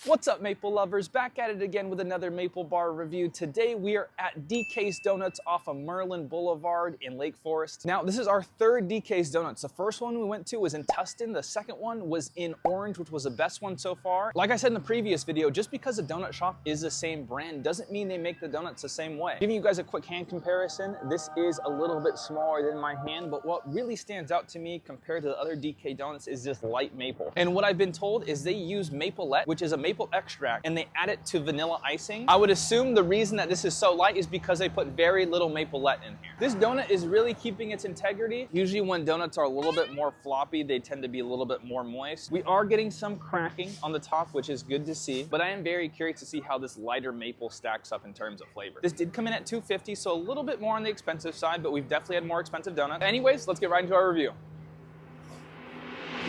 What's up, maple lovers? Back at it again with another maple bar review. Today we are at DK's Donuts off of Muirlands Blvd in Lake Forest. Now, this is our third DK's Donuts. The first one we went to was in Tustin. The second one was in Orange, which was the best one so far. Like I said in the previous video, just because a donut shop is the same brand doesn't mean they make the donuts the same way. Giving you guys a quick hand comparison, this is a little bit smaller than my hand, but what really stands out to me compared to the other DK donuts is just light maple. And what I've been told is they use mapleette, which is a maple extract, and they add it to vanilla icing. I would assume the reason that this is so light is because they put very little mapleette in here. This donut is really keeping its integrity. Usually when donuts are a little bit more floppy, they tend to be a little bit more moist. We are getting some cracking on the top, which is good to see, but I am very curious to see how this lighter maple stacks up in terms of flavor. This did come in at $2.50, so a little bit more on the expensive side, but we've definitely had more expensive donuts. Anyways, let's get right into our review.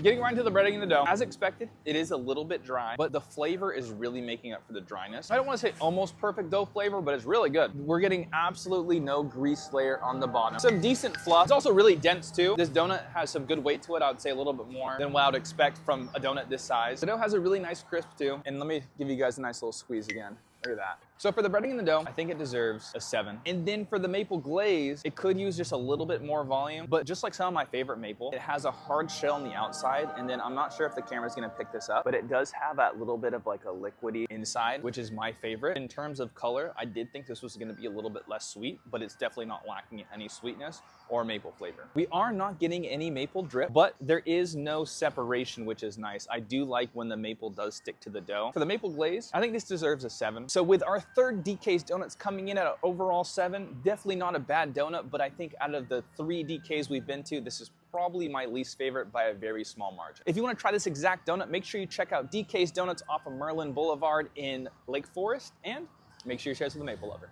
Getting right into the breading and the dough. As expected, it is a little bit dry, but the flavor is really making up for the dryness. I don't want to say almost perfect dough flavor, but it's really good. We're getting absolutely no grease layer on the bottom. Some decent fluff. It's also really dense too. This donut has some good weight to it. I would say a little bit more than what I would expect from a donut this size. The dough has a really nice crisp too. And let me give you guys a nice little squeeze again. Look at that. So for the breading and the dough, I think it deserves a 7. And then for the maple glaze, it could use just a little bit more volume, but just like some of my favorite maple, it has a hard shell on the outside, and then I'm not sure if the camera's gonna pick this up, but it does have that little bit of like a liquidy inside, which is my favorite. In terms of color, I did think this was gonna be a little bit less sweet, but it's definitely not lacking any sweetness or maple flavor. We are not getting any maple drip, but there is no separation, which is nice. I do like when the maple does stick to the dough. For the maple glaze, I think this deserves a 7. So with our third DK's Donuts coming in at an overall 7, definitely not a bad donut, but I think out of the 3 DK's we've been to, this is probably my least favorite by a very small margin. If you want to try this exact donut, make sure you check out DK's Donuts off of Muirlands Blvd in Lake Forest, and make sure you share this with a maple lover.